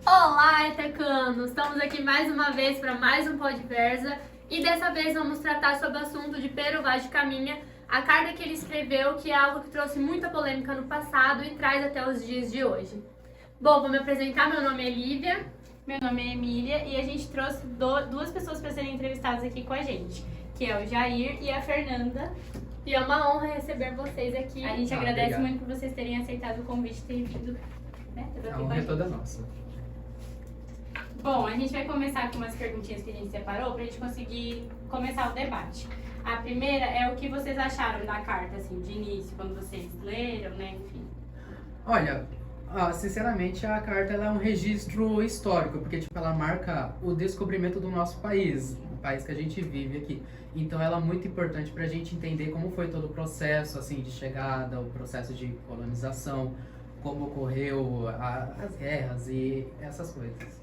Olá, Etecanos! Estamos aqui mais uma vez para mais um Podversa e dessa vez vamos tratar sobre o assunto de Pero Vaz de Caminha, a carta que ele escreveu, que é algo que trouxe muita polêmica no passado e traz até os dias de hoje. Bom, vou me apresentar, meu nome é Lívia. Meu nome é Emília e a gente trouxe duas pessoas para serem entrevistadas aqui com a gente, que é o Jair e a Fernanda. E é uma honra receber vocês aqui. A gente agradece obrigado. muito por vocês terem aceitado o convite e terem vindo, né, debater A com honra a é gente. toda nossa. Bom, a gente vai começar com umas perguntinhas que a gente separou para a gente conseguir começar o debate. A primeira é o que vocês acharam da carta, assim, de início, quando vocês leram, né, enfim. Olha, sinceramente a carta ela é um registro histórico, porque tipo, ela marca o descobrimento do nosso país, o país que a gente vive aqui. Então ela é muito importante para a gente entender como foi todo o processo assim, de chegada, o processo de colonização, como ocorreu as guerras e essas coisas.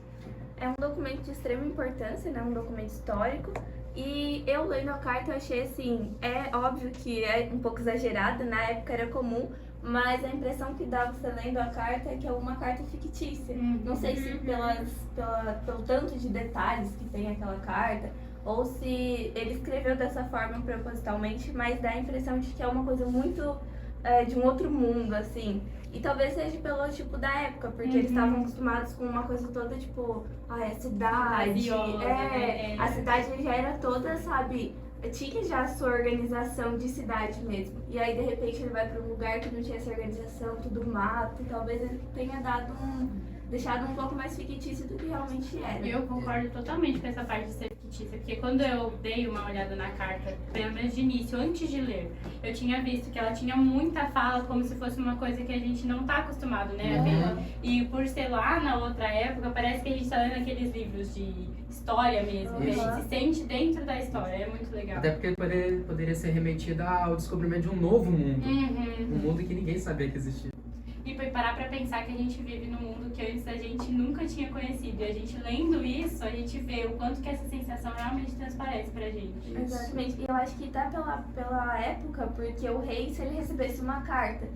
É um documento de extrema importância, né? Um documento histórico. E eu lendo a carta eu achei assim, é óbvio que é um pouco exagerado, na época era comum, mas a impressão que dá você lendo a carta é que é uma carta fictícia. Não sei se pelo tanto de detalhes que tem aquela carta, ou se ele escreveu dessa forma propositalmente, mas dá a impressão de que é uma coisa muito de um outro mundo, assim. E talvez seja pelo tipo da época, porque eles estavam acostumados com uma coisa toda tipo, a cidade. Fantasiosa, né? A cidade já era toda, sabe, tinha já a sua organização de cidade mesmo. E aí de repente ele vai para um lugar que não tinha essa organização, tudo mato, e talvez ele tenha deixado um pouco mais fictício do que realmente era. Eu concordo totalmente com essa parte de ser fictícia, porque quando eu dei uma olhada na carta, pelo menos de início, antes de ler, eu tinha visto que ela tinha muita fala, como se fosse uma coisa que a gente não tá acostumado, né, a ver. E por ser lá na outra época, parece que a gente tá lendo aqueles livros de história mesmo, que a gente se sente dentro da história, é muito legal. Até porque poderia ser remetida ao descobrimento de um novo mundo, um mundo que ninguém sabia que existia. E foi parar pra pensar que a gente vive num mundo que antes a gente nunca tinha conhecido. E a gente lendo isso, a gente vê o quanto que essa sensação realmente transparece pra gente. Exatamente. E eu acho que tá pela época, porque o rei, se ele recebesse uma carta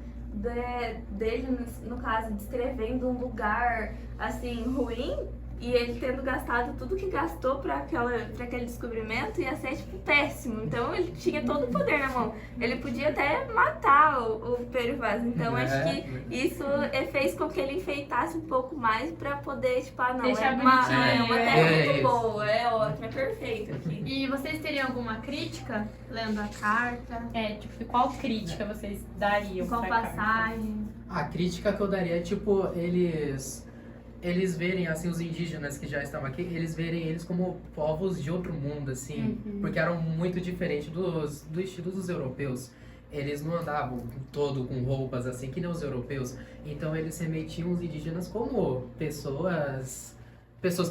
dele, no caso, descrevendo um lugar, assim, ruim, e ele tendo gastado tudo que gastou pra aquele descobrimento, ia ser, tipo, péssimo. Então, ele tinha todo o poder na mão. Ele podia até matar o Pero Vaz. Então, acho que isso fez com que ele enfeitasse um pouco mais pra poder, tipo, Deixar é uma bonitinho, terra é muito isso. boa, é ótimo, é perfeito aqui. E vocês teriam alguma crítica lendo a carta? Tipo, qual crítica vocês dariam Qual pra carta? passagem? A crítica que eu daria é, tipo, eles verem, assim, os indígenas que já estavam aqui, eles verem eles como povos de outro mundo, assim, porque eram muito diferentes do estilo dos europeus. Eles não andavam todo com roupas, assim, que nem os europeus. Então, eles remetiam os indígenas como pessoas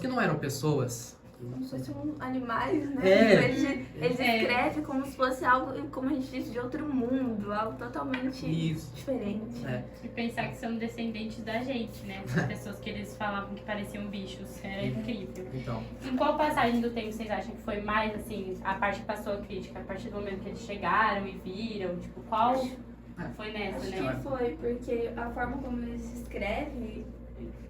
que não eram pessoas. Como se fossem animais, né? É. Eles escrevem como se fosse algo, como a gente disse, de outro mundo, algo totalmente Isso. diferente. É. E pensar que são descendentes da gente, né? São pessoas que eles falavam que pareciam bichos. Era incrível. Então, Em qual passagem do tempo vocês acham que foi mais, assim, a parte que passou a crítica? A partir do momento que eles chegaram e viram? Tipo, qual foi nessa, Acho né? que foi, porque a forma como eles escrevem,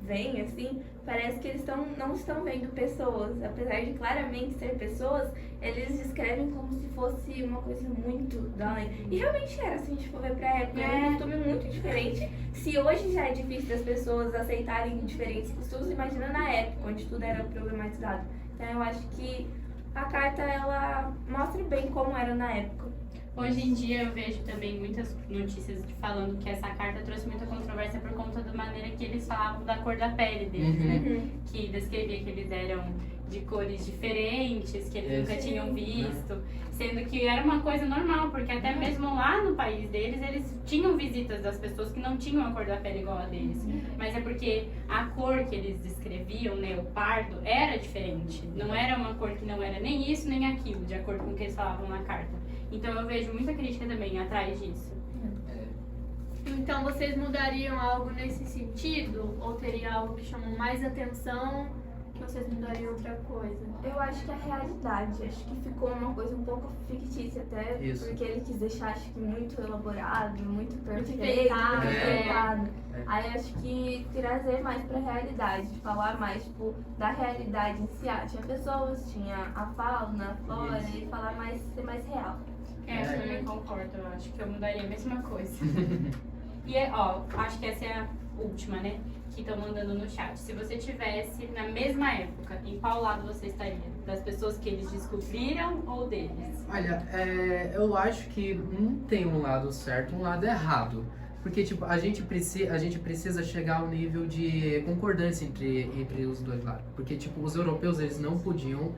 vem assim, parece que eles não estão vendo pessoas. Apesar de claramente ser pessoas, eles descrevem como se fosse uma coisa muito da além. E realmente era, se a gente for ver pra época, era um costume muito diferente. Se hoje já é difícil das pessoas aceitarem diferentes costumes, imagina na época, onde tudo era problematizado. Então eu acho que a carta, ela mostra bem como era na época. Hoje em dia eu vejo também muitas notícias falando que essa carta trouxe muita controvérsia por conta da maneira que eles falavam da cor da pele deles, né? Que descrevia que eles eram de cores diferentes, que eles nunca tinham visto, sendo que era uma coisa normal, porque até mesmo lá no país deles, eles tinham visitas das pessoas que não tinham a cor da pele igual a deles. Mas é porque a cor que eles descreviam, né, o pardo, era diferente. Não era uma cor que não era nem isso nem aquilo, de acordo com o que eles falavam na carta. Então eu vejo muita crítica também atrás disso. Então vocês mudariam algo nesse sentido? Ou teria algo que chamou mais atenção que vocês mudariam outra coisa? Eu acho que a realidade, acho que ficou uma coisa um pouco fictícia até, Isso. porque ele quis deixar, acho que muito elaborado, muito perfeito, enfeitado, muito é. enfeitado. É. Aí acho que trazer mais pra realidade, falar mais, tipo, da realidade em si. Ah, tinha pessoas, tinha a fauna, a flora, Isso. e falar mais, ser mais real. Eu também concordo, eu acho que eu mudaria a mesma coisa. E, acho que essa é a última, né? Que estão mandando no chat. Se você tivesse na mesma época, em qual lado você estaria? Das pessoas que eles descobriram ou deles? Olha, eu acho que não tem um lado certo, um lado errado. Porque, tipo, a gente precisa chegar ao nível de concordância entre os dois lados. Porque, tipo, os europeus, eles não podiam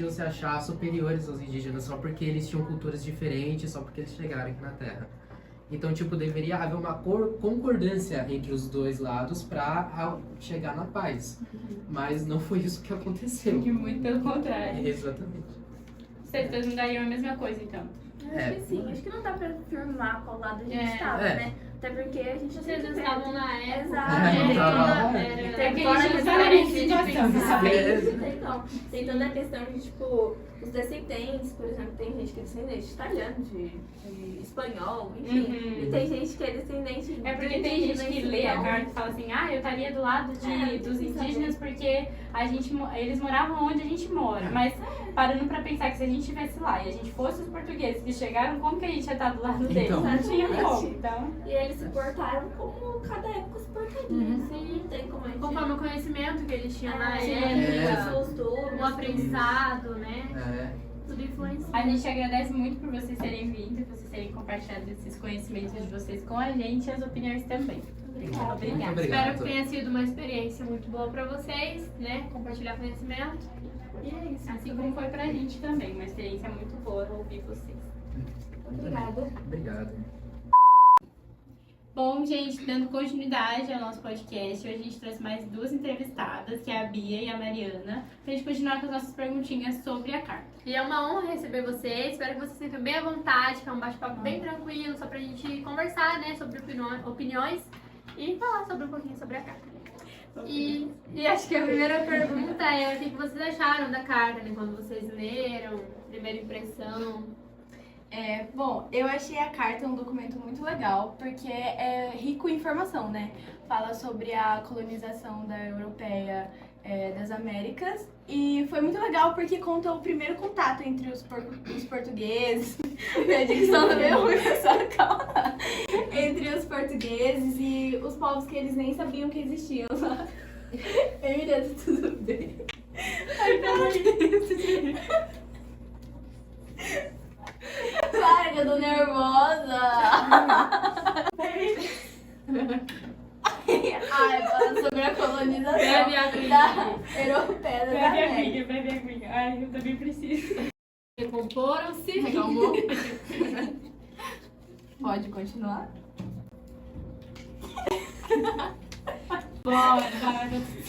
se achar superiores aos indígenas só porque eles tinham culturas diferentes, só porque eles chegaram aqui na Terra. Então, tipo, deveria haver uma concordância entre os dois lados pra chegar na paz. Mas não foi isso que aconteceu. Que muito pelo contrário. Exatamente. Vocês dois mudariam a mesma coisa, então. Acho que sim, acho que não dá pra afirmar qual lado a gente estava, né? Até porque a gente Vocês não tem estavam na época. Exato. Não tava. Tem que a gente não sabe a situação, sabe? Tem toda a questão de, tipo, os descendentes, por exemplo, tem gente que é descendente de italiano, de espanhol, enfim. Uhum. E tem gente que é descendente É porque de tem gente indígena, que lê a então, carta e fala assim, eu estaria do lado dos indígenas porque eles moravam onde a gente mora. Mas parando pra pensar que se a gente estivesse lá e a gente fosse os portugueses que chegaram, como que a gente ia estar do lado deles? Então. Não tinha Exatamente. como. Então, E eles se portaram como cada época se portaria. Assim, não tem como a gente... Conforme o conhecimento que eles tinham na tinha época, os costumes, o aprendizado, né? É. Tudo influencia. a gente agradece muito por vocês terem vindo, por vocês terem compartilhado esses conhecimentos de vocês com a gente e as opiniões também. Obrigada. Obrigada. Muito Espero obrigado. que tenha sido uma experiência muito boa pra vocês, né? Compartilhar conhecimento. E é isso. Assim como foi pra gente também, uma experiência muito boa ouvir vocês. Obrigada. Obrigado. Bom, gente, dando continuidade ao nosso podcast, hoje a gente trouxe mais duas entrevistadas, que é a Bia e a Mariana, pra gente continuar com as nossas perguntinhas sobre a carta. E é uma honra receber vocês. Espero que vocês se sintam bem à vontade, que é um bate-papo bem tranquilo, só pra gente conversar, né? Sobre opiniões e falar sobre um pouquinho sobre a carta. E acho que a primeira pergunta é o que vocês acharam da carta, né? Quando vocês leram, primeira impressão. Bom, eu achei a carta um documento muito legal, porque é rico em informação, né? Fala sobre a colonização da europeia das Américas, e foi muito legal porque conta o primeiro contato entre os portugueses, minha dicção também é ruim, pessoal, calma, entre os portugueses e os povos que eles nem sabiam que existiam lá. Ei, menina, tudo bem? Ai, peraí. Para, que eu tô nervosa. Ai, fala sobre a colonização Bebe a da europeia das Américas. bebe aguinha. Ai, eu também preciso. Recomporam-se. Recalmou? Pode continuar? Bora,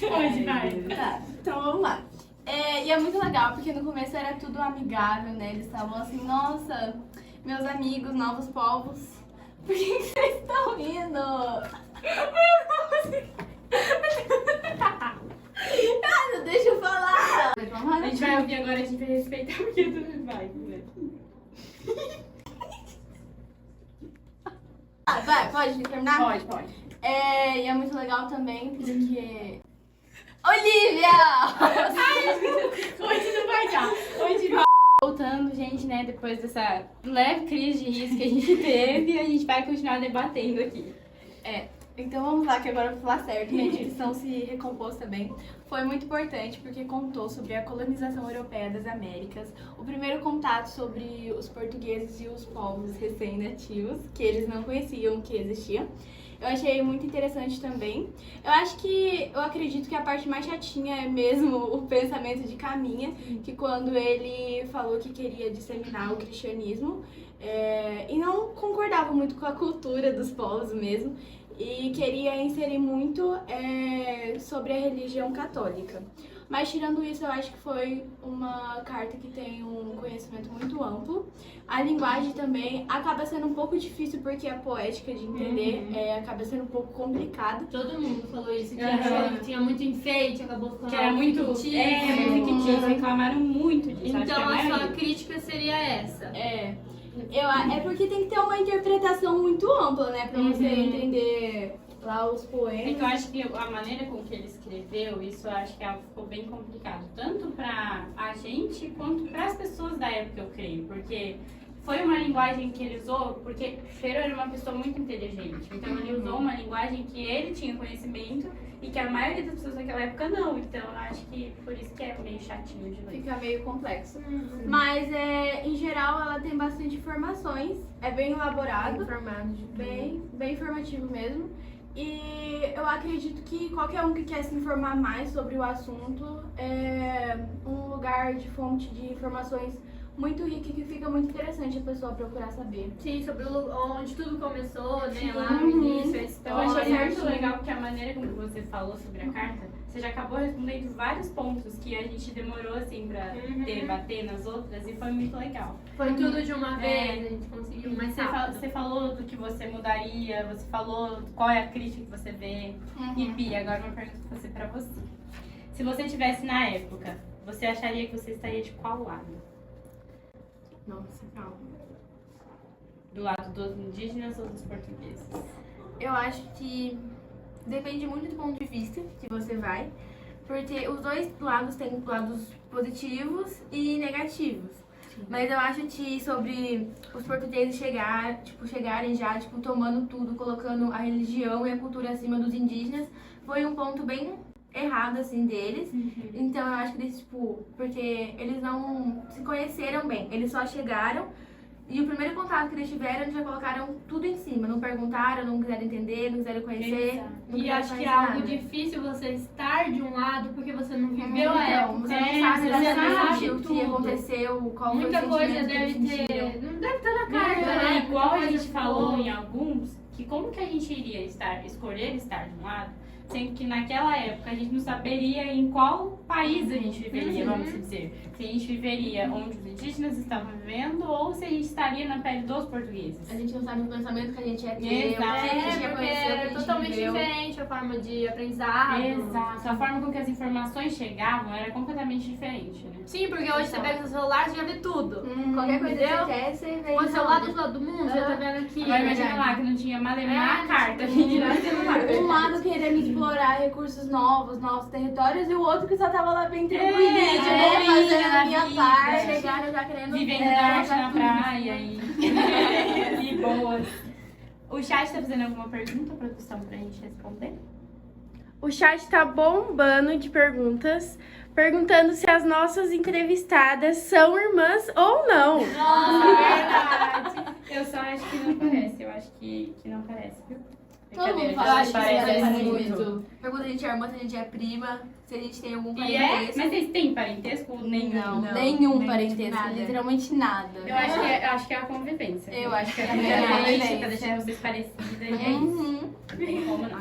pode, vai. Tá, então vamos lá. E é muito legal, porque no começo era tudo amigável, né? Eles estavam assim, nossa, meus amigos, novos povos, por que vocês estão rindo? Cara, deixa eu falar! A gente vai ouvir agora, a gente vai respeitar porque tudo vai. Vai, pode terminar? Pode. E é muito legal também, porque... Olivia! Hoje não vai dar. Hoje vai. Voltando, gente, né, depois dessa leve crise de risco que a gente teve, a gente vai continuar debatendo aqui. Então vamos lá, que agora eu vou falar certo, minha dicção se recompôs também. Foi muito importante porque contou sobre a colonização europeia das Américas, o primeiro contato sobre os portugueses e os povos recém-nativos, que eles não conheciam que existiam. Eu achei muito interessante também. Eu acredito que a parte mais chatinha é mesmo o pensamento de Caminha, que quando ele falou que queria disseminar o cristianismo, e não concordava muito com a cultura dos povos mesmo. e queria inserir muito sobre a religião católica. Mas tirando isso, eu acho que foi uma carta que tem um conhecimento muito amplo. A linguagem também acaba sendo um pouco difícil porque a poética de entender acaba sendo um pouco complicado. Todo mundo falou isso, que achou que tinha muito enfeite, acabou ficando Que era muito fictício. Reclamaram muito disso. Então acho que a a sua crítica seria essa. É porque tem que ter uma interpretação muito ampla, né? Pra você entender lá os É poemas. que eu acho que a maneira com que ele escreveu, isso eu acho que ficou bem complicado. Tanto pra a gente, quanto pras pessoas da época, eu creio. Porque foi uma linguagem que ele usou, porque Pero era uma pessoa muito inteligente. Então ele usou uma linguagem que ele tinha conhecimento e que a maioria das pessoas naquela época não. Então eu acho que por isso que é meio chatinho de ler. Fica meio complexo. Mas, em geral, ela tem bastante informações. É bem elaborado. Bem informativo mesmo. E eu acredito que qualquer um que quer se informar mais sobre o assunto é um lugar de fonte de informações muito rico e que fica muito interessante a pessoa procurar saber. Sim, sobre onde tudo começou, né? Lá no início, a Eu história. achei muito legal porque a maneira como você falou sobre a carta, você já acabou respondendo vários pontos que a gente demorou assim pra debater nas outras e foi muito legal. Foi tudo de uma vez, a gente conseguiu mais rápido. Você falou do que você mudaria, você falou qual é a crítica que você vê. E Bia, agora uma pergunta pra você pra você. Se você estivesse na época, você acharia que você estaria de qual lado? Nossa, calma. Do lado dos indígenas ou dos portugueses? Eu acho que depende muito do ponto de vista que você vai, porque os dois lados têm lados positivos e negativos. Mas eu acho que sobre os portugueses chegarem já, tomando tudo, colocando a religião e a cultura acima dos indígenas, foi um ponto bem errado, assim, deles. Então eu acho que eles, porque eles não se conheceram bem, eles só chegaram e o primeiro contato que eles tiveram, eles já colocaram tudo em cima, não perguntaram, não quiseram entender, não quiseram conhecer. Não E quiseram acho que é conhecer algo nada. difícil você estar de um lado porque você não viveu a Então, época. você não sabe você não exatamente sabe o que tudo. aconteceu, qual Muita foi o coisa sentimento que deve eles sentiram. ter. Não deve estar na carta, né? Igual a Muita gente coisa falou ficou. em alguns, que como que a gente iria escolher estar de um lado, sendo que naquela época a gente não saberia em qual país a gente viveria, vamos dizer. Se a gente viveria onde os indígenas estavam vivendo ou se a gente estaria na pele dos portugueses. A gente não sabe o pensamento que a gente ia ter, o que Exato. a gente ia Porque conhecer, o que a é gente totalmente viveu. diferente a forma de aprendizado. Exato. A forma com que as informações chegavam era completamente diferente, né? Sim, porque hoje você pega o seu celular e já vê tudo. Qualquer coisa que Entendeu? você quer, você vê. O celular do outro lado do mundo, você tá vendo aqui. Agora imagina lá que não tinha malemar a É, carta, que dirá celular. Um lado querendo explorar recursos novos territórios, e o outro que só tava lá bem tranquilinho, fazendo a minha parte. Chegaram já querendo Vivendo da arte na praia e boas. O chat tá fazendo alguma pergunta, produção, pra gente responder? O chat tá bombando de perguntas, perguntando se as nossas entrevistadas são irmãs ou não. Nossa, verdade. Eu só acho que não parece, eu acho que não parece, viu? Todo mundo Brincadeira, fala gente, que parece parece muito. Pergunta se a gente é irmã, se a gente é prima, se a gente tem algum E é? parentesco. Mas vocês têm parentesco? Nenhum. Nenhum parentesco, nada. literalmente nada. Eu acho que é a convivência. Eu acho que é a convivência. convivência. Pra deixar vocês parecidas e é isso. Não tem como não.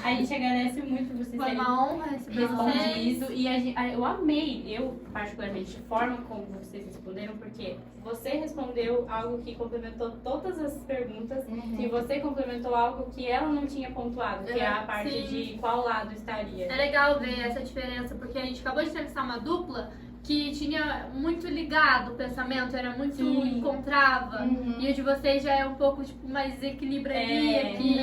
A gente agradece muito vocês Foi terem uma honra receber vocês. respondido. E eu amei, eu particularmente, a forma como vocês responderam, porque você respondeu algo que complementou todas as perguntas e você complementou algo que ela não tinha pontuado, que é a parte Sim. de qual lado estaria. É legal ver essa diferença, porque a gente acabou de entrevistar uma dupla que tinha muito ligado o pensamento, era muito Sim. encontrava. E o de vocês já é um pouco mais equilíbrio ali, aqui.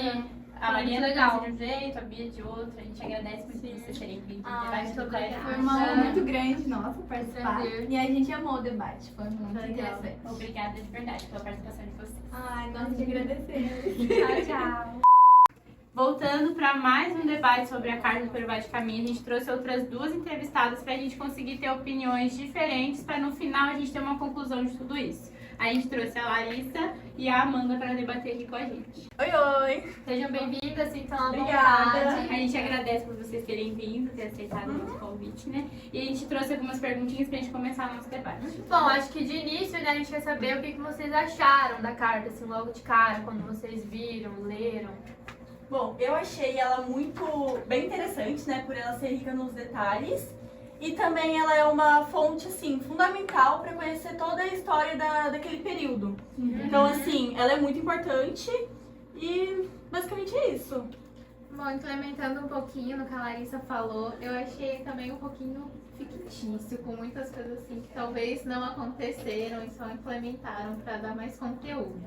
A Foi muito Mariana legal. pensa de um jeito, a Bia de outro. A gente agradece muito por vocês terem vindo. Muito obrigada. Foi uma honra muito grande nossa participar. Prazer. E a gente amou o debate, foi muito Legal. interessante. Obrigada de verdade pela participação de vocês. Ai, nós te agradecemos. Tchau, tchau. Voltando para mais um debate sobre a carta do Pero Vaz de Caminha, a gente trouxe outras duas entrevistadas para a gente conseguir ter opiniões diferentes, para no final a gente ter uma conclusão de tudo isso. A gente trouxe a Larissa e a Amanda para debater aqui com a gente. Oi! Sejam bem-vindas, então, à Obrigada. vontade. A gente agradece por vocês terem vindo, ter aceitado o nosso convite, né? E a gente trouxe algumas perguntinhas para a gente começar o nosso debate. Bom, acho que de início, né, a gente quer saber o que vocês acharam da carta, assim, logo de cara, quando vocês viram, leram. Bom, eu achei ela bem interessante, né, por ela ser rica nos detalhes. E também ela é uma fonte, assim, fundamental para conhecer toda a história daquele período. Então, assim, ela é muito importante e basicamente é isso. Bom, implementando um pouquinho no que a Larissa falou, eu achei também um pouquinho fictício, com muitas coisas assim que talvez não aconteceram e só implementaram para dar mais conteúdo.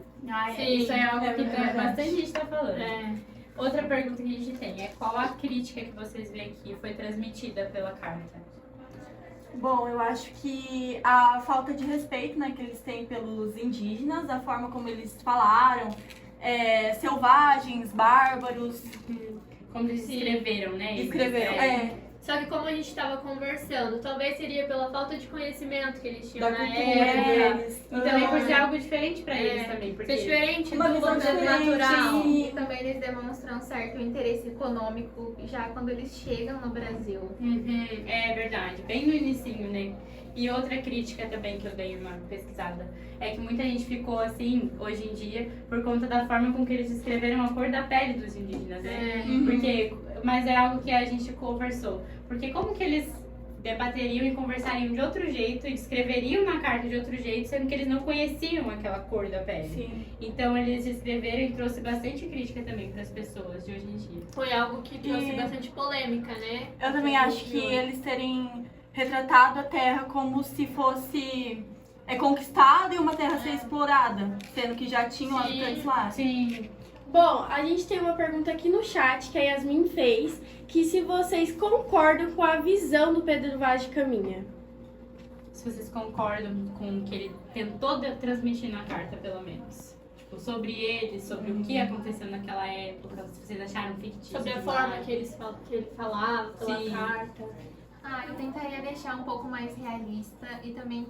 Isso é algo que verdade. bastante gente tá falando. Outra pergunta que a gente tem é qual a crítica que vocês veem que foi transmitida pela carta? Bom, eu acho que a falta de respeito, né, que eles têm pelos indígenas, a forma como eles falaram, selvagens, bárbaros, Como eles escreveram, né? escreveram, Só que como a gente estava conversando, talvez seria pela falta de conhecimento que eles tinham da na cultura época. deles. E também por ser algo diferente pra eles também. Porque Porque é diferente Uma do visão conteúdo diferente. natural. E também eles demonstram um certo interesse econômico já quando eles chegam no Brasil. É verdade, bem no inicinho, né? E outra crítica também que eu dei uma pesquisada é que muita gente ficou assim, hoje em dia, por conta da forma com que eles descreveram a cor da pele dos indígenas, né? Mas é algo que a gente conversou. Porque como que eles debateriam e conversariam de outro jeito e escreveriam na carta de outro jeito, sendo que eles não conheciam aquela cor da pele. Sim. Então eles escreveram e trouxe bastante crítica também para as pessoas de hoje em dia. Foi algo que trouxe E- bastante polêmica, né? Eu também acho que eles terem retratado a Terra como se fosse conquistada e uma terra ser explorada, sendo que já tinham habitantes lá. Sim. Bom, a gente tem uma pergunta aqui no chat que a Yasmin fez, que se vocês concordam com a visão do Pedro Vaz de Caminha. Se vocês concordam com o que ele tentou transmitir na carta, pelo menos. Tipo, sobre ele, sobre o que aconteceu naquela época, se vocês acharam fictício. Sobre a demais. forma que ele falava pela Sim. carta. Eu tentaria deixar um pouco mais realista e também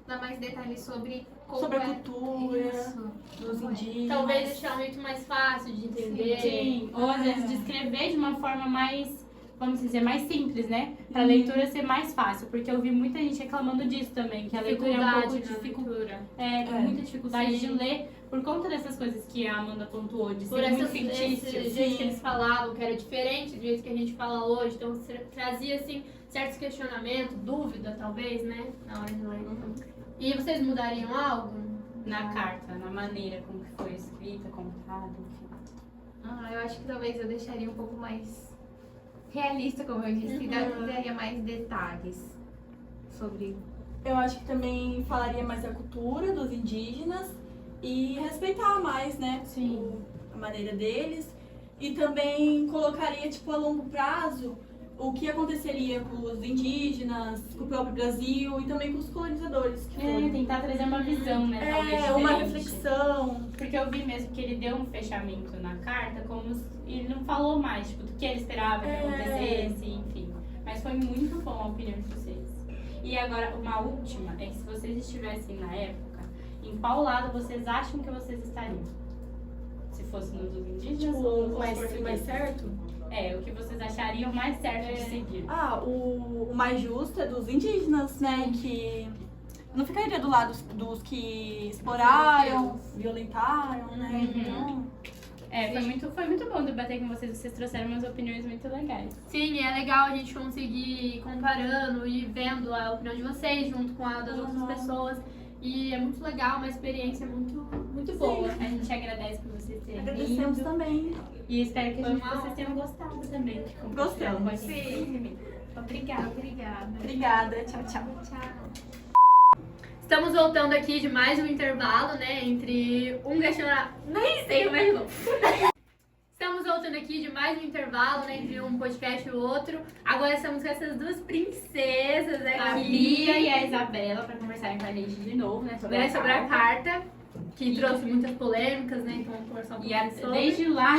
dar mais detalhes sobre como Sobre a é cultura isso. dos indígenas. Talvez deixar muito mais fácil de entender. Sim, ou às vezes descrever de uma forma mais, vamos dizer, mais simples, né? Pra leitura ser mais fácil, porque eu vi muita gente reclamando disso também, que a leitura é um pouco dificuldade. com muita dificuldade Sim. de ler por conta dessas coisas que a Amanda pontuou, de Por ser muito esse fictício. jeito que eles falavam, que era diferente do jeito que a gente fala hoje. Então trazia, assim, certos questionamentos, dúvida, talvez, né? Na hora de ler. E vocês mudariam algo? Na carta, na maneira como que foi escrita, contada, enfim. Eu acho que talvez eu deixaria um pouco mais realista, como eu disse, e daria mais detalhes sobre. Eu acho que também falaria mais da cultura dos indígenas e respeitar mais, né? A maneira deles. E também colocaria, tipo, a longo prazo, o que aconteceria com os indígenas, com o próprio Brasil e também com os colonizadores. Que foram. Tentar trazer uma visão, né? Talvez uma diferente. reflexão. Porque eu vi mesmo que ele deu um fechamento na carta, como se ele não falou mais, tipo, do que ele esperava que acontecesse, enfim. Mas foi muito bom a opinião de vocês. E agora, uma última, é que se vocês estivessem na época, em qual lado vocês acham que vocês estariam? Se fosse no dos indígenas ou nos mais portugueses? certo? O que vocês achariam mais certo de seguir? O mais justo é dos indígenas, né? Que não ficaria do lado dos que exploraram, violentaram, né? Então, Foi muito bom debater com vocês trouxeram umas opiniões muito legais. Sim, é legal a gente conseguir ir comparando e vendo a opinião de vocês junto com a das outras pessoas. E é muito legal, uma experiência muito boa. A gente agradece por vocês terem agradecemos vindo. também. E espero que Foi vocês tenham gostado também. de compartilhar Gostamos. com a gente. Obrigada. Obrigada. Tchau, tchau. Estamos voltando aqui de mais um intervalo, né? Entre um questionário. Nem sei como é que vou. Estamos voltando aqui de mais um intervalo, né? Entre um podcast e o outro. Agora estamos com essas duas princesas aqui. A Bia e a Isabela para conversarem com a gente de novo, né? Sobre a carta, que trouxe muitas polêmicas, né? Então vamos conversar um pouquinho sobre. Desde lá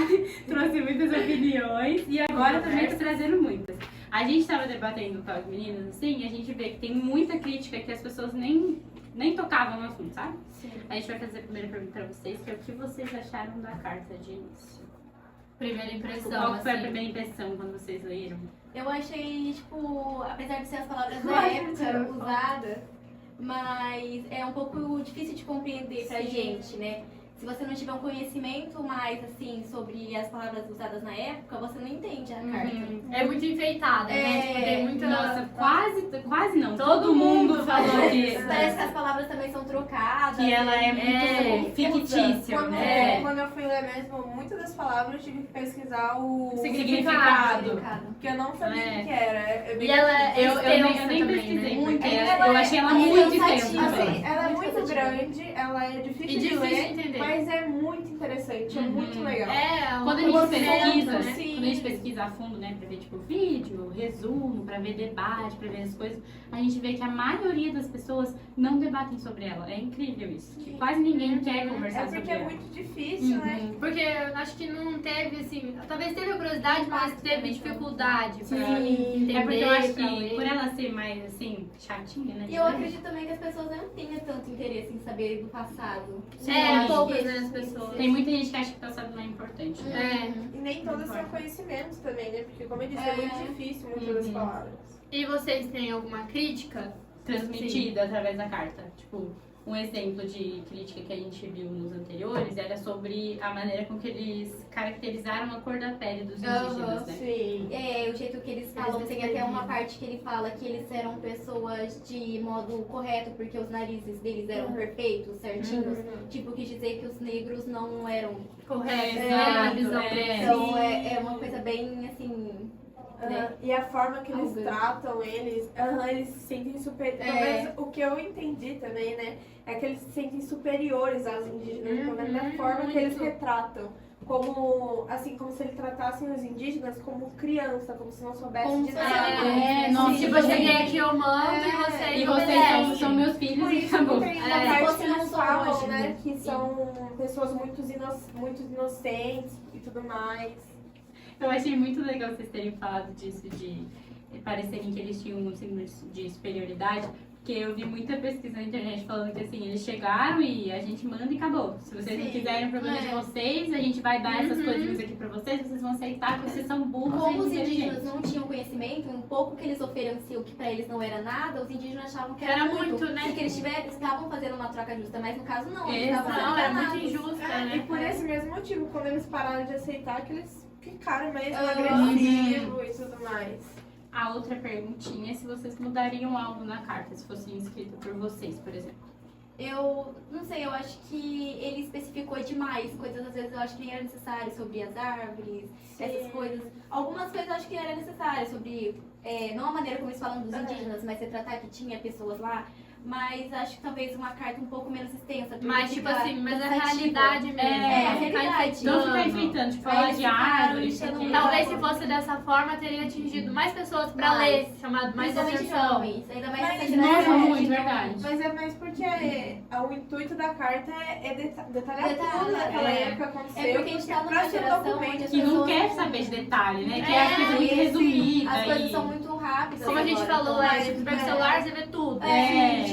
trouxe muitas opiniões e agora também está trazendo muitas. A gente estava debatendo com as meninas, assim, e a gente vê que tem muita crítica que as pessoas nem tocavam no assunto, sabe? Sim. A gente vai fazer a primeira pergunta para vocês, que é o que vocês acharam da carta de início? Primeira impressão. Qual que foi a assim. primeira impressão quando vocês leram? Eu achei, tipo, apesar de ser as palavras da época usadas, mas é um pouco difícil de compreender pra gente, né? se você não tiver um conhecimento mais, assim, sobre as palavras usadas na época, você não entende a carta. É muito enfeitada, né? Tipo, tem muita... Nossa, quase não. Todo mundo falou disso. Parece que as palavras também são trocadas. Que ela é muito fictícia. Quando eu fui ler mesmo, muitas das palavras eu tive que pesquisar o Significado. porque eu não sabia o que era. É bem E ela é Eu extensa nem também, pesquisei, né? porque Ela eu é- achei ela ela é muito cansativa. extensa. assim, ela é Muito muito cansativa. grande, ela é difícil E de difícil ler, de entender. mas é muito interessante, é muito legal. Quando a gente Você pesquisa, entra, né? sim. Quando a gente pesquisa a fundo, né, pra ver tipo vídeo, resumo, pra ver debate, pra ver as coisas, a gente vê que a maioria das pessoas não debatem sobre ela. É incrível isso. Que quase ninguém quer conversar É sobre porque é ela. muito difícil, né? Porque eu acho que não teve, assim... Talvez teve a curiosidade, mas teve dificuldade pra entender, É porque eu acho pra que ler. por ela ser mais assim, chatinha, né? E eu acredito também que as pessoas não tenham tanto interesse em saber do passado. É, Eu poucas, acho né, que as pessoas. Tem muita gente que acha que o passado não é importante. Né? É. E nem todas são conhecimentos também, né? Porque, como eu disse, é muito difícil muitas das palavras. E vocês têm alguma crítica? Transmitida através da carta. Tipo, um exemplo de crítica que a gente viu nos anteriores era sobre a maneira com que eles caracterizaram a cor da pele dos indígenas, né? Sim. É, o jeito que eles falam, tem até uma parte que ele fala que eles eram pessoas de modo correto, porque os narizes deles eram perfeitos, certinhos. Tipo, quis dizer que os negros não eram. Correto, É, né? A exato, visão é. deles. Então é uma coisa bem assim. Né? E a forma que eles Algo. tratam eles, eles se sentem superiores. Talvez o que eu entendi também, né? É que eles se sentem superiores aos indígenas, pelo menos da forma que eles retratam. Como, assim, como se eles tratassem os indígenas como criança, como se não soubessem de nada. nossa, Tipo, eu cheguei aqui, eu mando e vocês E não vocês obedecem. são meus filhos Por e isso acabou. que tem uma É, parte você que não eles sou falam, hoje, né? né? Que são pessoas muito inocentes e tudo mais. Eu achei muito legal vocês terem falado disso, de parecerem que eles tinham um signo de superioridade, porque eu vi muita pesquisa na internet falando que assim, eles chegaram e a gente manda e acabou. Se vocês não quiserem o problema de vocês, a gente vai dar essas coisinhas aqui pra vocês vão aceitar que vocês são burros Como e os indígenas inteligentes. não tinham conhecimento, um pouco que eles ofereciam que pra eles não era nada, os indígenas achavam que Era muito, né? Porque eles estavam fazendo uma troca justa, mas no caso não, eles Exato. estavam Não, era muito enganados. injusta, E né? por esse mesmo motivo, quando eles pararam de aceitar, que eles ficaram mesmo Uhum. agressivos e tudo mais. A outra perguntinha é se vocês mudariam algo na carta, se fosse escrita por vocês, por exemplo. Eu não sei, eu acho que ele especificou demais coisas, às vezes eu acho que nem era necessário, sobre as árvores, essas coisas. Algumas coisas eu acho que era necessário, sobre, não a maneira como eles falam dos indígenas, mas retratar que tinha pessoas lá. Mas acho que talvez uma carta um pouco menos extensa. porque Mas, tipo fica assim, mas a cansativa. realidade mesmo. É, não a ficar realidade. enfeitando. Não ficar enfeitando, tipo, falar eles de ficaram árvore, enchendo isso aqui. Talvez se fosse dessa forma, teria atingido mais pessoas pra Mais. ler, chamado mais Principalmente atenção. jovens, ainda mais Mas, essa Nossa, geração. muito, verdade. Mas é mais porque o intuito da carta é detalhar Detalhar, tudo naquela é. época aconteceu. É porque a gente tá pra numa ser um geração documento onde as Que não pessoas quer não- saber de detalhe, né? Que é a coisa muito e, resumida. As coisas e- são muito rápidas. Como a gente agora, falou, então, tipo, pega o celular, você vê tudo.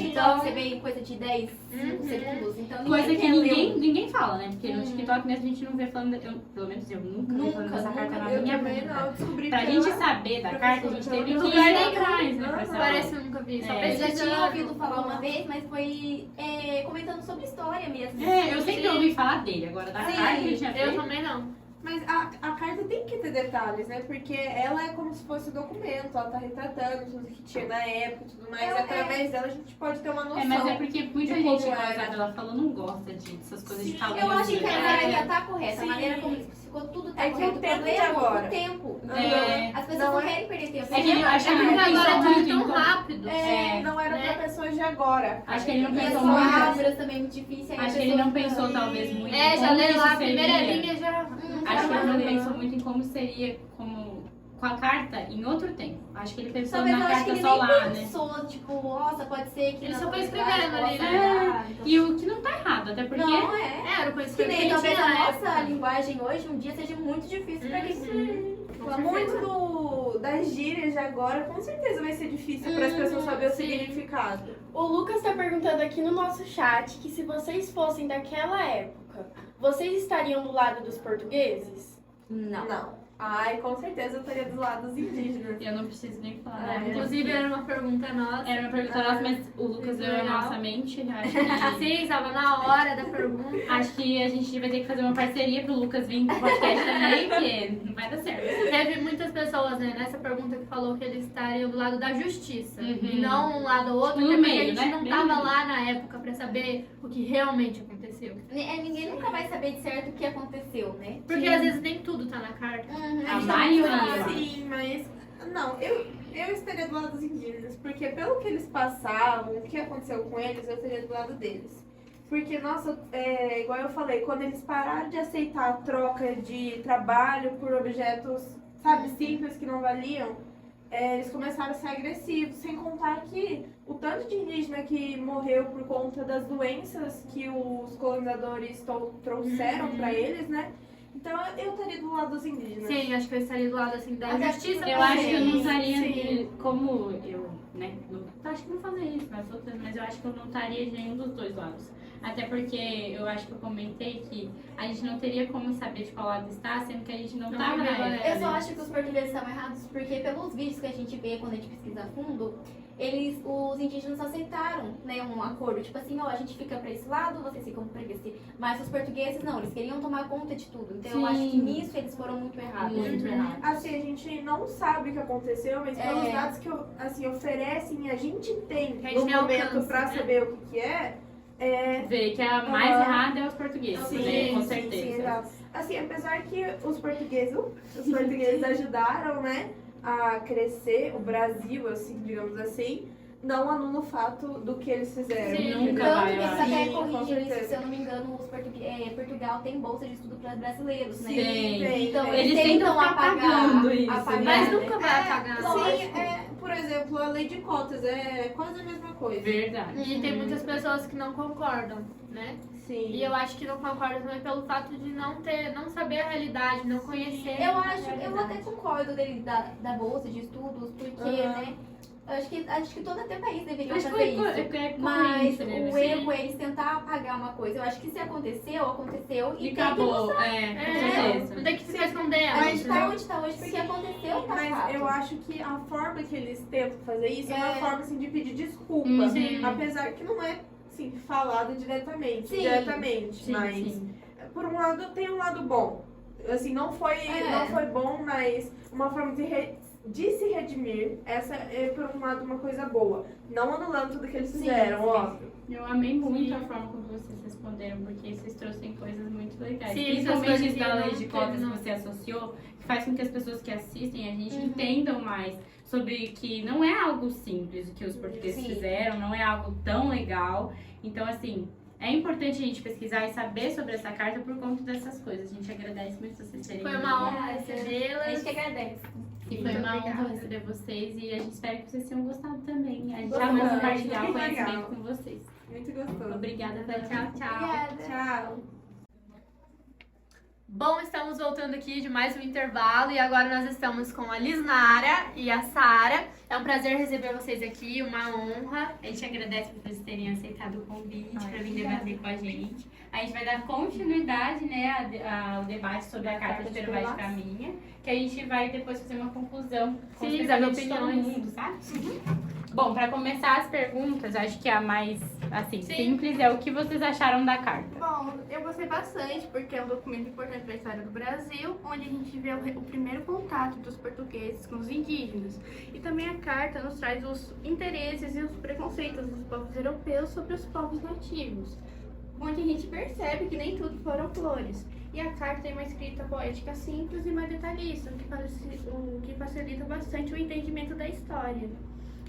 TikTok, então... você vê em coisa de 10, 5 segundos. Então Coisa que quer ler ninguém fala, né? Porque no TikTok mesmo a gente não vê falando. Pelo menos eu nunca vi falando dessa carta na Eu minha também vida. não, descobri Pra que gente ela- saber da carta, a gente teve que ir lugar nenhum. atrás, né? Pra saber. Parece que eu nunca vi, só É. Eu já tinha pesquisando. ouvido falar uma vez, mas foi comentando sobre história mesmo. É, eu sempre ouvi falar dele, agora da Sim, carta eu tinha Eu feito. também não. Mas a carta tem que ter detalhes, né? Porque ela é como se fosse um documento, ela tá retratando tudo que tinha na época e tudo mais. E através dela a gente pode ter uma noção. Mas é porque muita de gente, como como a era. Isabela falou, não gosta dessas coisas de falar. Eu acho que a maneira tá correta, Sim. a maneira como ficou tudo tá É que correto. o tempo de problema agora. o tempo. É. As pessoas Não não é- querem perder tempo. É que ele acha É que porque ele agora é pensou tudo muito tão em rápido. Não era né? pra pessoas de agora. Acho que ele não E as pensou muito. palavras também muito difíceis. aí Acho a que ele não pessoa pensou, fica- talvez, muito. É, em já como leu isso lá a primeira seria. linha, já... Acho que ele não pensou muito em como seria com a carta em outro tempo. Acho que ele pensou Talvez na eu acho que carta ele solar, nem né? pensou, tipo, nossa, pode ser que Ele na só foi sociedade escrevendo ali, possa né? mudar, então- E o que não tá errado, até porque. Não, é. Era o Que conhecimento nem que talvez tinha a na nossa época. linguagem hoje um dia seja muito difícil pra quem Muito das gírias de agora, com certeza vai ser difícil para as pessoas saberem o significado. O Lucas tá perguntando aqui no nosso chat que se vocês fossem daquela época, vocês estariam do lado dos portugueses? Não. Não. Ai, com certeza eu estaria do lado dos indígenas. Eu não preciso nem falar nada. Inclusive, era uma pergunta nossa. Era uma pergunta nossa, mas o Lucas leu a nossa mente. Acho que, Sim, estava na hora da pergunta. acho que a gente vai ter que fazer uma parceria pro Lucas vir pro podcast também, porque não vai dar certo. Teve muitas pessoas, né, nessa pergunta que falou que eles estariam do lado da justiça. Uhum. E não um lado ou outro, No até porque meio, a gente né? não Bem tava no meio. lá na época pra saber o que realmente aconteceu. Ninguém nunca vai saber de certo o que aconteceu, né? Porque às vezes nem tudo tá na carta. A maioria. Sim, mas. Não, eu estaria do lado dos indígenas, porque pelo que eles passavam, o que aconteceu com eles, eu estaria do lado deles. Porque, nossa, igual eu falei, quando eles pararam de aceitar a troca de trabalho por objetos, sabe, simples que não valiam, eles começaram a ser agressivos, sem contar que o tanto de indígena que morreu por conta das doenças que os colonizadores trouxeram pra eles, né? Então eu estaria do lado dos indígenas. Sim, acho que eu estaria do lado assim da Mas justiça. Eu acho que eu não também. estaria, como eu, né, acho que não fazer isso nas outras, mas eu acho que eu não estaria de nenhum dos dois lados. Até porque eu acho que eu comentei que a gente não teria como saber de qual lado está, sendo que a gente não estava na época. Eu só acho que os portugueses estavam errados porque pelos vídeos que a gente vê quando a gente pesquisa a fundo, os indígenas aceitaram, né, um acordo, tipo assim, ó, a gente fica pra esse lado, vocês ficam pra esse. Mas os portugueses não, eles queriam tomar conta de tudo. Então eu acho que nisso eles foram muito errados. Muito errado. Assim, a gente não sabe o que aconteceu, mas pelos dados que assim, oferecem, a gente tem A gente no tem momento alcance, pra né? saber o que é. Ver que a mais errada é os portugueses, Sim, né? Com sim, certeza. sim, exato. Assim, apesar que os portugueses ajudaram, né, a crescer o Brasil, assim, digamos assim, não anula o fato do que eles fizeram. Sim, nunca Tanto vai, que eu eles acho. até Sim, com corrigiram isso, certeza. se eu não me engano, Portugal tem bolsa de estudo para brasileiros, né? Sim. Então Eles eles tentam tentam ficar pagando isso, apagar, Mas né? nunca vai apagar. Sim, por exemplo, a lei de cotas é quase a mesma coisa. Verdade. E tem muitas pessoas que não concordam, né? Sim. E eu acho que não concordam também pelo fato de não saber a realidade, não conhecer. Eu a acho, eu realidade. até concordo dele da bolsa de estudos, porque, né? Eu acho que todo até país deveria Acho que fazer foi isso. Mas né? o erro é eles tentar apagar uma coisa. Eu acho que se aconteceu e E tem que acabou. mostrar. Com certeza. Não tem que ficar escondendo. A gente tá entendeu? onde tá hoje porque aconteceu, tá Mas fato. eu acho que a forma que eles tentam fazer isso é uma forma assim, de pedir desculpa. Sim. Apesar que não é assim, falado diretamente. Sim. Diretamente. Mas sim. por um lado tem um lado bom. Assim, não foi bom, mas uma forma de se redimir. Essa é por um lado uma coisa boa. Não anulando tudo que eles fizeram, óbvio. Eu amei muito a forma como vocês responderam, porque vocês trouxeram coisas muito legais. Sim, Principalmente essas isso da coisas lei que de não cotas teve, que não. você associou, que faz com que as pessoas que assistem a gente entendam mais sobre que não é algo simples o que os portugueses Sim. fizeram, não é algo tão legal. Então, assim, é importante a gente pesquisar e saber sobre essa carta por conta dessas coisas. A gente agradece muito vocês terem Foi vindo. uma honra A gente recebê-las. que agradece. E foi uma honra receber vocês e a gente espera que vocês tenham gostado também. A gente Gostamos. ama compartilhar o Muito conhecimento legal. com vocês. Muito gostoso. Obrigada, Tati. Tchau, tchau. Obrigada. Tchau. Bom, estamos voltando aqui de mais um intervalo e agora nós estamos com a Lisnara e a Sara. É um prazer receber vocês aqui, uma honra. A gente agradece por vocês terem aceitado o convite para vir debater com a gente. A gente vai dar continuidade, né, ao debate sobre a Carta de Pero Vaz de Caminha, que a gente vai depois fazer uma conclusão com os Sim, pensamentos de todo opiniões. mundo, sabe? Bom, para começar as perguntas, acho que a mais assim, Sim. simples é o que vocês acharam da carta. Bom, eu gostei bastante porque é um documento importante para a história do Brasil, onde a gente vê o primeiro contato dos portugueses com os indígenas. E também a carta nos traz os interesses e os preconceitos dos povos europeus sobre os povos nativos, onde a gente percebe que nem tudo foram flores. E a carta tem uma escrita poética simples e mais detalhista, o que facilita bastante o entendimento da história.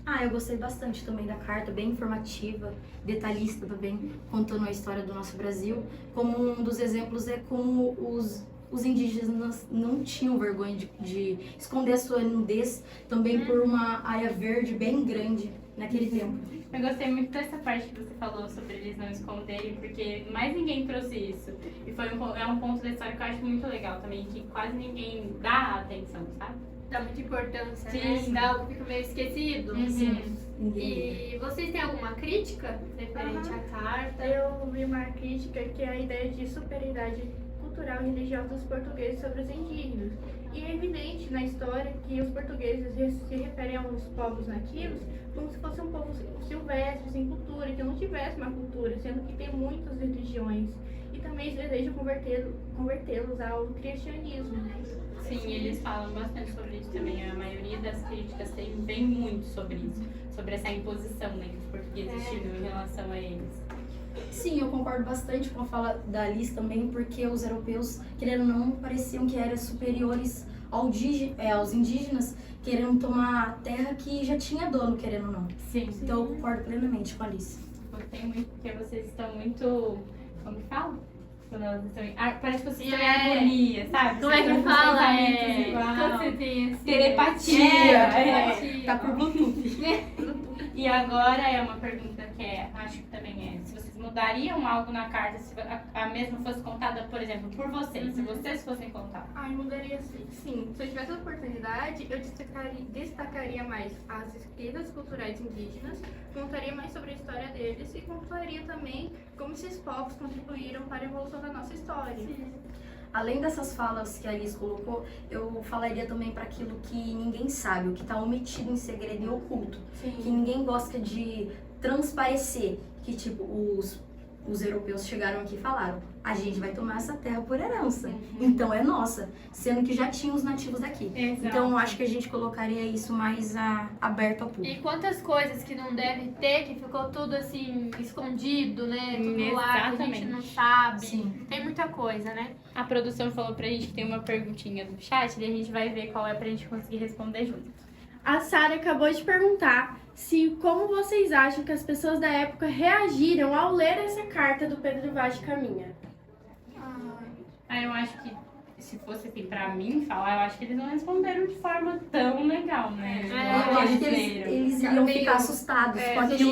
Ah, eu gostei bastante também da carta, bem informativa, detalhista também, contando a história do nosso Brasil. Como um dos exemplos é como os indígenas não tinham vergonha de esconder a sua nudez, também por uma área verde bem grande naquele tempo. Eu gostei muito dessa parte que você falou sobre eles não esconderem, porque mais ninguém trouxe isso. E é um ponto da história que eu acho muito legal também, que quase ninguém dá atenção, sabe? Dá muita importância, Sim. né? Dá algo que fica meio esquecido. E vocês têm alguma crítica referente à carta? Eu vi uma crítica que é a ideia de superioridade cultural e religiosa dos portugueses sobre os indígenas. E é evidente na história que os portugueses se referem aos povos nativos como se fossem um povo silvestre, sem cultura, que não tivesse uma cultura, sendo que tem muitas religiões. E também eles desejam convertê-los ao cristianismo. Sim, eles falam bastante sobre isso também. A maioria das críticas vem muito sobre isso, sobre essa imposição, né, que os portugueses tinham em relação a eles. Sim, eu concordo bastante com a fala da Alice também, porque os europeus, querendo ou não, pareciam que eram superiores aos indígenas, querendo tomar a terra que já tinha dono, querendo ou não. Sim. Então eu concordo plenamente com a Alice. Gostei muito, porque vocês estão muito... Como que fala? Quando elas estão parece que vocês estão em harmonia, sabe? Como é que fala? Quando você tem esse... Telepatia. Tá por Bluetooth. E agora é uma pergunta que acho que também se vocês mudariam algo na carta, se a mesma fosse contada, por exemplo, por vocês, se vocês fossem contar? Eu mudaria sim. Se eu tivesse a oportunidade, eu destacaria mais as escritas culturais indígenas, contaria mais sobre a história deles e contaria também como esses povos contribuíram para a evolução da nossa história. Sim. Além dessas falas que a Alice colocou, eu falaria também para aquilo que ninguém sabe, o que está omitido em segredo e oculto. Sim. Que ninguém gosta de transparecer, que tipo, os europeus chegaram aqui e falaram, a gente vai tomar essa terra por herança, então é nossa, sendo que já tinha os nativos daqui. Exato. Então eu acho que a gente colocaria isso mais aberto ao público. E quantas coisas que não deve ter, que ficou tudo assim, escondido, né? Tudo lá que a gente não sabe. Sim. Tem muita coisa, né? A produção falou pra gente que tem uma perguntinha do chat e a gente vai ver qual é pra gente conseguir responder junto. A Sara acabou de perguntar como vocês acham que as pessoas da época reagiram ao ler essa carta do Pedro Vaz de Caminha. Eu acho que se fosse assim pra mim falar, eu acho que eles não responderam de forma tão legal, né? Eu acho que eles iriam ficar assustados com aquilo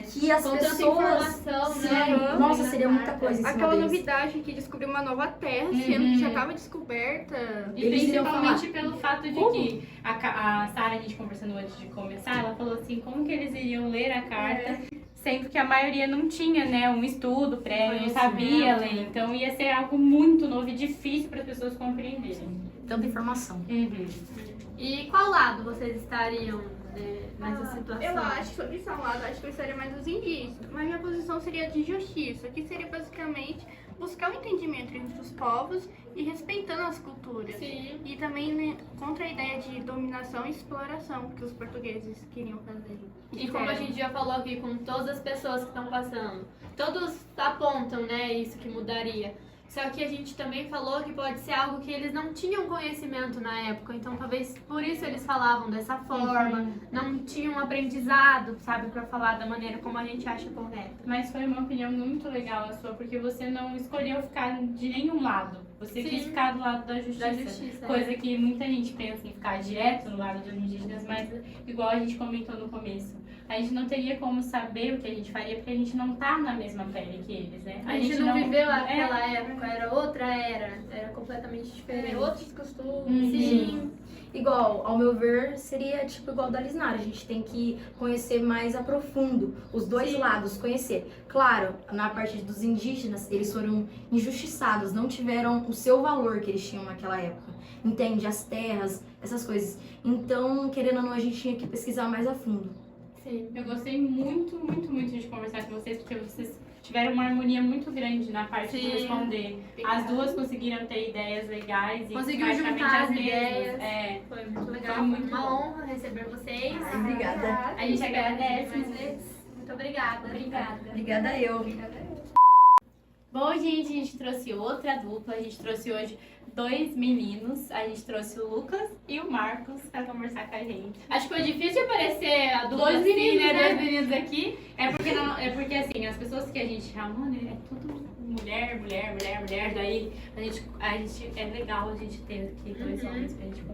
que as pessoas... Né? Nossa, seria muita coisa. Aquela novidade que descobriu uma nova terra, sendo que já estava descoberta. E principalmente pelo fato de que a Sara, a gente conversando antes de começar, ela falou assim, como que eles iriam ler a carta, sendo que a maioria não tinha, né, um estudo prévio, não sabia ler. Então ia ser algo muito novo e difícil para as pessoas compreenderem. Tanta informação. E qual lado vocês estariam nessa situação? Eu acho que sobre esse lado, acho que eu estaria mais dos indígenas. Mas minha posição seria de justiça, que seria basicamente buscar o entendimento entre os povos e respeitando as culturas. Sim. E também, né, contra a ideia de dominação e exploração que os portugueses queriam fazer. E como a gente já falou aqui com todas as pessoas que estão passando, todos apontam, né, isso que mudaria. Só que a gente também falou que pode ser algo que eles não tinham conhecimento na época, então talvez por isso eles falavam dessa forma, não tinham aprendizado, sabe, pra falar da maneira como a gente acha correta. Mas foi uma opinião muito legal a sua, porque você não escolheu ficar de nenhum lado. Você quis ficar do lado da justiça. Coisa que muita gente pensa em ficar direto no lado dos indígenas, mas igual a gente comentou no começo, a gente não teria como saber o que a gente faria, porque a gente não tá na mesma pele que eles, né? A gente não viveu aquela época, era outra era completamente diferente. Outros costumes. Sim. Igual, ao meu ver, seria tipo igual da Lisnara. A gente tem que conhecer mais a profundo, os dois lados, conhecer. Claro, na parte dos indígenas, eles foram injustiçados, não tiveram o seu valor que eles tinham naquela época. Entende? As terras, essas coisas. Então, querendo ou não, a gente tinha que pesquisar mais a fundo. Sim, eu gostei muito de conversar com vocês, porque vocês tiveram uma harmonia muito grande na parte de responder. As duas conseguiram ter ideias legais e conseguiu juntar as ideias. Foi muito legal, foi muito uma honra receber vocês. Obrigada. A gente agradece. Muito obrigada. Obrigada eu. Bom, gente, a gente trouxe outra dupla. A gente trouxe hoje 2 meninos. A gente trouxe o Lucas e o Marcos pra conversar com a gente. Acho que foi difícil aparecer a dupla Dois meninos, né? 2 meninos aqui. É porque assim, as pessoas que a gente chamou, né, é tudo mulher. Daí a gente é legal a gente ter aqui 2 homens pra gente conversar.